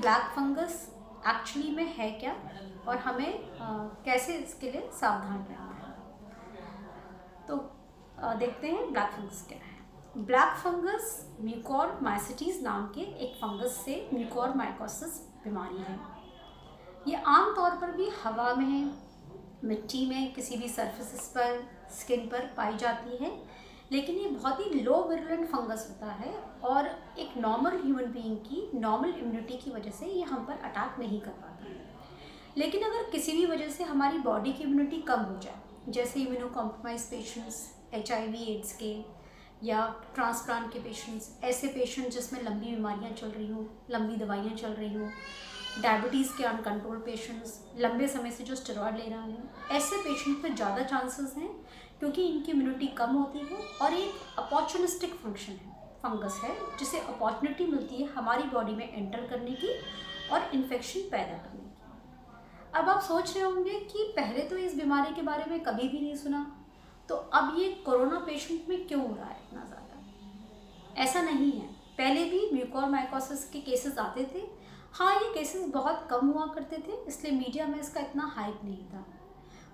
Black fungus actually में है क्या और हमें कैसे इसके लिए सावधान रहना है। तो देखते हैं ब्लैक फंगस क्या है। ब्लैक फंगस म्यूकोरमाइकोसिस नाम के एक फंगस से म्यूकोरमाइकोसिस बीमारी है। ये आम तौर पर भी हवा में, मिट्टी में, किसी भी सरफेसेस पर, स्किन पर पाई जाती है, लेकिन ये बहुत ही लो विरुलेंट फंगस होता है और एक नॉर्मल ह्यूमन बीइंग की नॉर्मल इम्यूनिटी की वजह से ये हम पर अटैक नहीं कर पाता है। लेकिन अगर किसी भी वजह से हमारी बॉडी की इम्यूनिटी कम हो जाए, जैसे immunocompromise patients, HIV AIDS के या ट्रांसप्लांट के पेशेंट्स, ऐसे पेशेंट जिसमें लंबी बीमारियां चल रही हों, लंबी दवाइयां चल रही हों, डायबिटीज़ के अनकंट्रोल पेशेंट्स, लंबे समय से जो स्टेरॉयड ले रहे हैं, ऐसे पेशेंट में ज़्यादा चांसेस हैं क्योंकि इनकी इम्यूनिटी कम होती है और एक अपॉर्चुनिस्टिक फंगस है जिसे अपॉर्चुनिटी मिलती है हमारी बॉडी में एंटर करने की और इन्फेक्शन पैदा करने की। अब आप सोच रहे होंगे कि पहले तो इस बीमारी के बारे में कभी भी नहीं सुना, तो अब ये कोरोना पेशेंट में क्यों हो रहा है इतना ज़्यादा? ऐसा नहीं है, पहले भी म्यूकोरमाइकोसिस के केसेस आते थे। हाँ, ये केसेस बहुत कम हुआ करते थे, इसलिए मीडिया में इसका इतना हाइप नहीं था।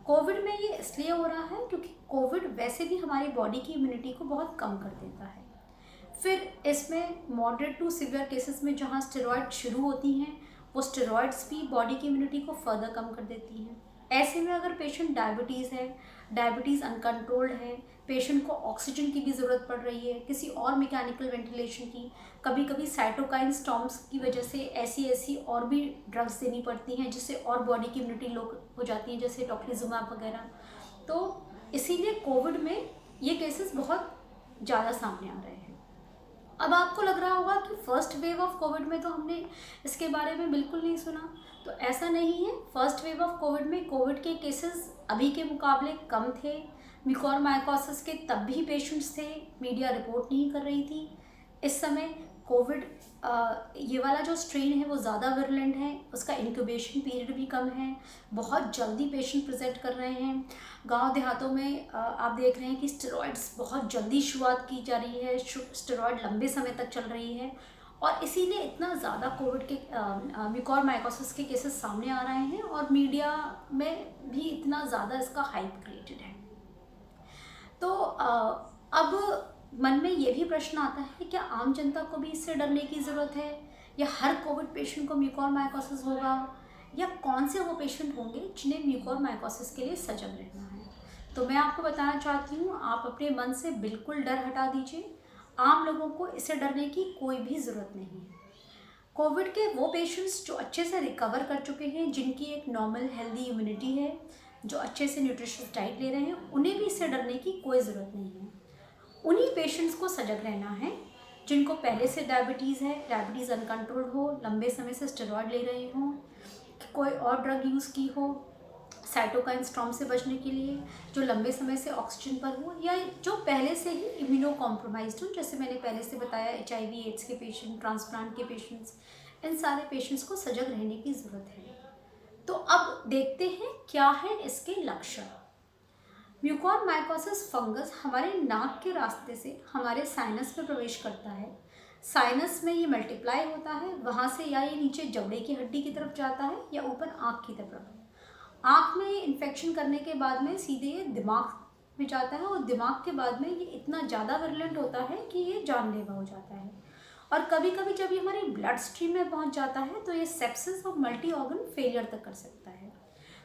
कोविड में ये इसलिए हो रहा है क्योंकि कोविड वैसे भी हमारी बॉडी की इम्यूनिटी को बहुत कम कर देता है। फिर इसमें मॉडरेट टू सिवियर केसेस में जहाँ स्टेरॉयड शुरू होती हैं, वो स्टेरॉयड्स भी बॉडी की इम्यूनिटी को फर्दर कम कर देती हैं। ऐसे में अगर पेशेंट डायबिटीज़ है, डायबिटीज़ अनकंट्रोल्ड है, पेशेंट को ऑक्सीजन की भी ज़रूरत पड़ रही है, किसी और मैकेनिकल वेंटिलेशन की, कभी कभी साइटोकाइन स्टॉर्म्स की वजह से ऐसी और भी ड्रग्स देनी पड़ती हैं जिससे और बॉडी की इम्यूनिटी लो हो जाती है, जैसे टोक्लिजुमैब वगैरह। तो इसीलिए कोविड में ये केसेस बहुत ज़्यादा सामने आ रहे हैं। अब आपको लग रहा होगा कि फर्स्ट वेव ऑफ कोविड में तो हमने इसके बारे में बिल्कुल नहीं सुना, तो ऐसा नहीं है। फर्स्ट वेव ऑफ कोविड में कोविड के केसेस अभी के मुकाबले कम थे। म्यूकोरमाइकोसिस के तब भी पेशेंट्स थे, मीडिया रिपोर्ट नहीं कर रही थी। इस समय कोविड ये वाला जो स्ट्रेन है वो ज़्यादा विरुलेंट है, उसका इंक्यूबेशन पीरियड भी कम है, बहुत जल्दी पेशेंट प्रेजेंट कर रहे हैं। गांव देहातों में आप देख रहे हैं कि स्टेरॉइड्स बहुत जल्दी शुरुआत की जा रही है, स्टेरॉइड लंबे समय तक चल रही है और इसीलिए इतना ज़्यादा कोविड के म्यूकोरमाइकोसिस के केसेस सामने आ रहे हैं और मीडिया में भी इतना ज़्यादा इसका हाइप क्रिएटेड है। तो अब मन में ये भी प्रश्न आता है, क्या आम जनता को भी इससे डरने की ज़रूरत है या हर कोविड पेशेंट को म्यूकोरमाइकोसिस होगा, या कौन से वो पेशेंट होंगे जिन्हें म्यूकोरमाइकोसिस के लिए सजग रहना है? तो मैं आपको बताना चाहती हूँ, आप अपने मन से बिल्कुल डर हटा दीजिए। आम लोगों को इससे डरने की कोई भी ज़रूरत नहीं है। कोविड के वो पेशेंट्स जो अच्छे से रिकवर कर चुके हैं, जिनकी एक नॉर्मल हेल्दी इम्यूनिटी है, जो अच्छे से न्यूट्रिशियस डाइट ले रहे हैं, उन्हें भी इससे डरने की कोई ज़रूरत नहीं है। उन्हीं पेशेंट्स को सजग रहना है जिनको पहले से डायबिटीज़ है, डायबिटीज़ अनकंट्रोल्ड हो, लंबे समय से स्टेरॉयड ले रहे हों, कोई और ड्रग यूज़ की हो साइटोकाइन स्टॉर्म से बचने के लिए, जो लंबे समय से ऑक्सीजन पर हो, या जो पहले से ही इम्यूनो कॉम्प्रोमाइज्ड हो, जैसे मैंने पहले से बताया HIV एड्स के पेशेंट, ट्रांसप्लांट के पेशेंट्स, इन सारे पेशेंट्स को सजग रहने की ज़रूरत है। तो अब देखते हैं क्या है इसके लक्षण। म्यूकोरमाइकोसिस फंगस हमारे नाक के रास्ते से हमारे साइनस में प्रवेश करता है। साइनस में ये मल्टीप्लाई होता है, वहाँ से या ये नीचे जबड़े की हड्डी की तरफ जाता है या ऊपर आँख की तरफ। आँख में इन्फेक्शन करने के बाद में सीधे ये दिमाग में जाता है और दिमाग के बाद में ये इतना ज़्यादा विरुलेंट होता है कि ये जानलेवा हो जाता है। और कभी कभी जब ये हमारी ब्लड स्ट्रीम में पहुँच जाता है तो ये सेप्सिस और मल्टी ऑर्गन फेलियर तक कर सकता है।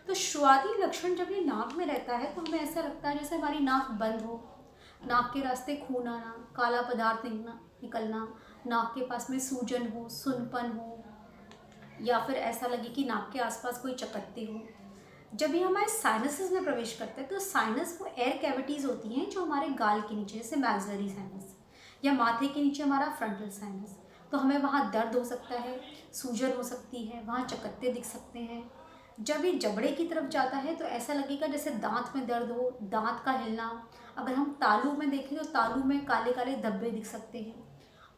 तो शुरुआती लक्षण जब ये नाक में रहता है तो हमें ऐसा लगता है जैसे हमारी नाक बंद हो, नाक के रास्ते खून आना, काला पदार्थ निकलना, नाक के पास में सूजन हो, सुनपन हो, या फिर ऐसा लगे कि नाक के आसपास कोई चकत्ते हो। जब ये हमारे साइनसेस में प्रवेश करते हैं तो साइनस वो एयर कैविटीज़ होती हैं जो हमारे गाल के नीचे, जैसे मैक्सिलरी साइनस, या माथे के नीचे हमारा फ्रंटल साइनस, तो हमें वहाँ दर्द हो सकता है, सूजन हो सकती है, वहाँ चकत्ते दिख सकते हैं। जब ये जबड़े की तरफ जाता है तो ऐसा लगेगा जैसे दांत में दर्द हो, दांत का हिलना। अगर हम तालू में देखें तो तालू में काले काले धब्बे दिख सकते हैं।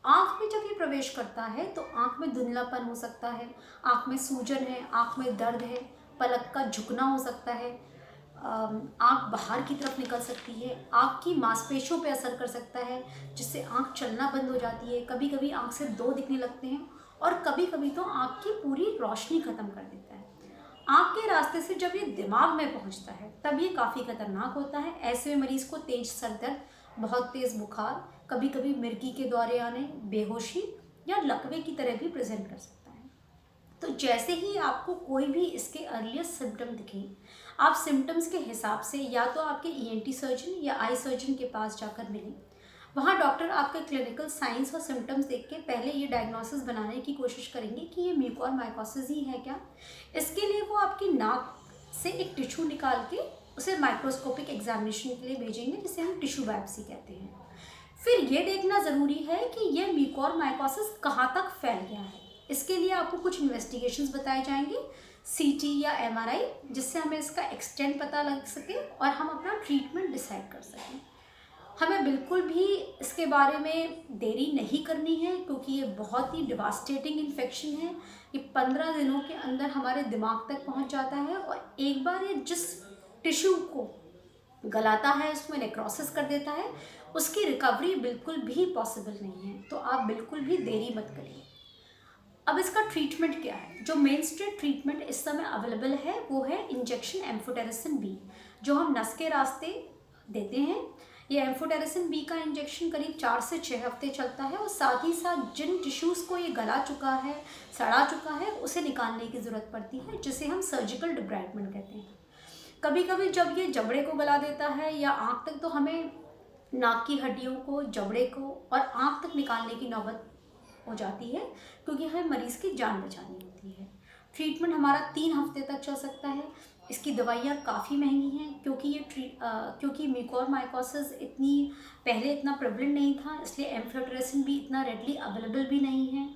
आँख में जब ये प्रवेश करता है तो आँख में धुंधलापन हो सकता है, आँख में सूजन है, आँख में दर्द है, पलक का झुकना हो सकता है, आँख बाहर की तरफ निकल सकती है, आँख की मांसपेशियों पे असर कर सकता है जिससे आँख चलना बंद हो जाती है, कभी कभी आँख से दो दिखने लगते हैं और कभी कभी तो आँख की पूरी रोशनी ख़त्म कर देता है। आँख के रास्ते से जब ये दिमाग में पहुंचता है तब ये काफ़ी खतरनाक होता है। ऐसे में मरीज़ को तेज सर दर्द, बहुत तेज़ बुखार, कभी कभी मिर्गी के दौरे आने, बेहोशी या लकवे की तरह भी प्रेजेंट कर सकता है। तो जैसे ही आपको कोई भी इसके अर्लीस्ट सिम्टम दिखे, आप सिम्टम्स के हिसाब से या तो आपके ईएनटी सर्जन या आई सर्जन के पास जाकर मिलें। वहाँ डॉक्टर आपके क्लिनिकल साइंस और सिम्टम्स देख के पहले ये डायग्नोसिस बनाने की कोशिश करेंगे कि ये म्यूकोरमाइकोसिस ही है क्या। इसके लिए वो आपकी नाक से एक टिश्यू निकाल के उसे माइक्रोस्कोपिक एग्जामिनेशन के लिए भेजेंगे, जिसे हम टिश्यू बायोप्सी कहते हैं। फिर ये देखना ज़रूरी है कि ये म्यूकोरमाइकोसिस कहाँ तक फैल गया है। इसके लिए आपको कुछ इन्वेस्टिगेशंस बताए जाएंगे, सीटी या एमआरआई, जिससे हमें इसका एक्सटेंट पता लग सके और हम अपना ट्रीटमेंट डिसाइड कर सकें। हमें बिल्कुल भी इसके बारे में देरी नहीं करनी है, क्योंकि ये बहुत ही डिवास्टेटिंग इन्फेक्शन है। ये 15 दिनों के अंदर हमारे दिमाग तक पहुंच जाता है और एक बार ये जिस टिश्यू को गलाता है, उसमें नेक्रोसिस कर देता है, उसकी रिकवरी बिल्कुल भी पॉसिबल नहीं है। तो आप बिल्कुल भी देरी मत करिए। अब इसका ट्रीटमेंट क्या है? जो मेन स्ट्रीम ट्रीटमेंट इस समय अवेलेबल है वो है इंजेक्शन एम्फोटेरिसिन बी, जो हम नस के रास्ते देते हैं। ये एम्फोटेरिसिन बी का इंजेक्शन करीब 4 से 6 हफ्ते चलता है और साथ ही साथ जिन टिश्यूज़ को ये गला चुका है, सड़ा चुका है, उसे निकालने की ज़रूरत पड़ती है, जिसे हम सर्जिकल डिब्राइडमेंट कहते हैं। कभी कभी जब ये जबड़े को गला देता है या आँख तक, तो हमें नाक की हड्डियों को, जबड़े को और आँख तक निकालने की नौबत हो जाती है, क्योंकि हमें मरीज़ की जान बचानी होती है। ट्रीटमेंट हमारा 3 हफ्ते तक चल सकता है। इसकी दवाइयाँ काफ़ी महंगी हैं, क्योंकि म्यूकोरमाइकोसिस पहले इतना प्रेवलेंट नहीं था, इसलिए एम्फोटेरिसिन भी इतना रेडली अवेलेबल भी नहीं है।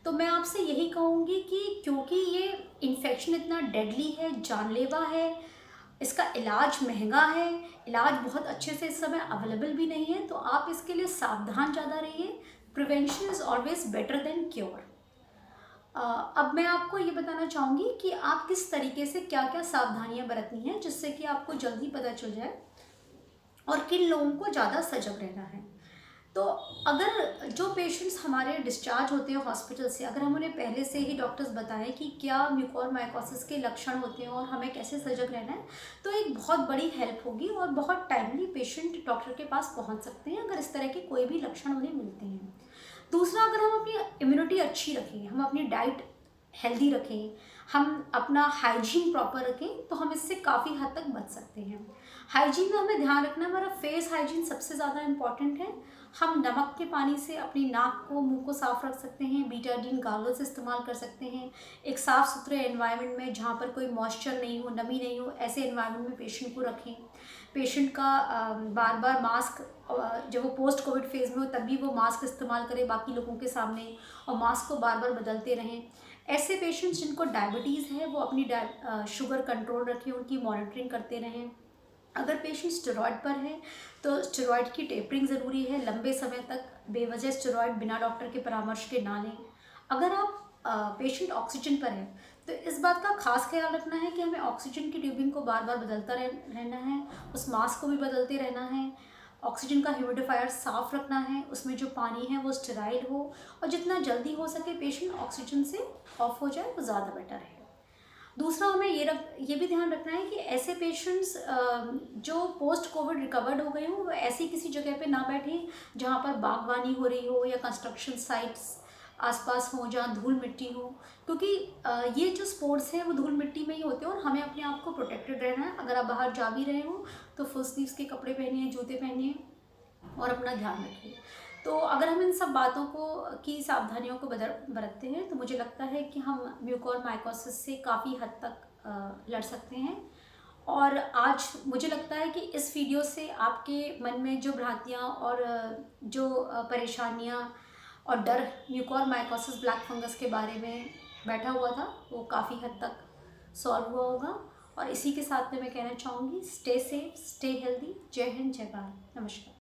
तो मैं आपसे यही कहूँगी कि क्योंकि ये इन्फेक्शन इतना डेडली है, जानलेवा है, इसका इलाज महंगा है, इलाज बहुत अच्छे से इस समय अवेलेबल भी नहीं है, तो आप इसके लिए सावधान ज़्यादा रहिए। Prevention is always better than cure. अब मैं आपको ये बताना चाहूँगी कि आप किस तरीके से क्या क्या सावधानियाँ बरतनी हैं, जिससे कि आपको जल्दी पता चल जाए और किन लोगों को ज़्यादा सजग रहना है। तो अगर जो पेशेंट्स हमारे डिस्चार्ज होते हैं हॉस्पिटल से, अगर हम उन्हें पहले से ही डॉक्टर्स बताएं कि क्या म्यूकोरमाइकोसिस के लक्षण होते हैं और हमें कैसे सजग रहना है, तो एक बहुत बड़ी हेल्प होगी और बहुत टाइमली पेशेंट डॉक्टर के पास पहुंच सकते हैं अगर इस तरह के कोई भी लक्षण उन्हें मिलते हैं। दूसरा, अगर हम अपनी इम्यूनिटी अच्छी रखें, हम अपनी डाइट हेल्दी रखें, हम अपना हाइजीन प्रॉपर रखें, तो हम इससे काफ़ी हद तक बच सकते हैं। हाइजीन में हमें ध्यान रखना, हमारा फेस हाइजीन सबसे ज़्यादा इम्पॉर्टेंट है। हम नमक के पानी से अपनी नाक को, मुंह को साफ़ रख सकते हैं, बीटाडीन गॉगल्स इस्तेमाल कर सकते हैं। एक साफ़ सुथरे एनवायरनमेंट में, जहाँ पर कोई मॉइस्चर नहीं हो, नमी नहीं हो, ऐसे एनवायरनमेंट में पेशेंट को रखें। पेशेंट का बार बार मास्क, जब वो पोस्ट कोविड फेज़ में हो तब भी वो मास्क इस्तेमाल करें बाकी लोगों के सामने, और मास्क को बार बार बदलते रहें। ऐसे पेशेंट्स जिनको डायबिटीज़ है वो अपनी शुगर कंट्रोल रखें, उनकी मॉनिटरिंग करते रहें। अगर पेशेंट स्टेरॉयड पर है तो स्टेरॉयड की टेपरिंग ज़रूरी है, लंबे समय तक बेवजह स्टेरॉयड बिना डॉक्टर के परामर्श के ना लें। अगर आप पेशेंट ऑक्सीजन पर है तो इस बात का खास ख्याल रखना है कि हमें ऑक्सीजन की ट्यूबिंग को बार बार बदलता रहना है, उस मास्क को भी बदलते रहना है, ऑक्सीजन का ह्यूमिडिफायर साफ़ रखना है, उसमें जो पानी है वो स्टेराइल हो, और जितना जल्दी हो सके पेशेंट ऑक्सीजन से ऑफ हो जाए वो ज़्यादा बेटर है। दूसरा, हमें ये भी ध्यान रखना है कि ऐसे पेशेंट्स जो पोस्ट कोविड रिकवर्ड हो गए हों वो ऐसी किसी जगह पे ना बैठें जहाँ पर बागवानी हो रही हो या कंस्ट्रक्शन साइट्स आसपास हो जहाँ धूल मिट्टी हो, क्योंकि ये जो स्पोर्ट्स हैं वो धूल मिट्टी में ही होते हैं और हमें अपने आप को प्रोटेक्टेड रहना है। अगर आप बाहर जा भी रहे हो तो फुल स्लीव्स के कपड़े पहनिए, जूते पहनिए और अपना ध्यान रखिए। तो अगर हम इन सब बातों की सावधानियों को बरतते हैं तो मुझे लगता है कि हम म्यूकोरमाइकोसिस से काफ़ी हद तक लड़ सकते हैं। और आज मुझे लगता है कि इस वीडियो से आपके मन में जो भ्रांतियाँ और जो परेशानियाँ और डर म्यूकोरमाइकोसिस ब्लैक फंगस के बारे में बैठा हुआ था वो काफ़ी हद तक सॉल्व हुआ होगा। और इसी के साथ में मैं कहना चाहूँगी, स्टे सेफ, स्टे हेल्दी। जय हिंद, जय भारत, नमस्कार।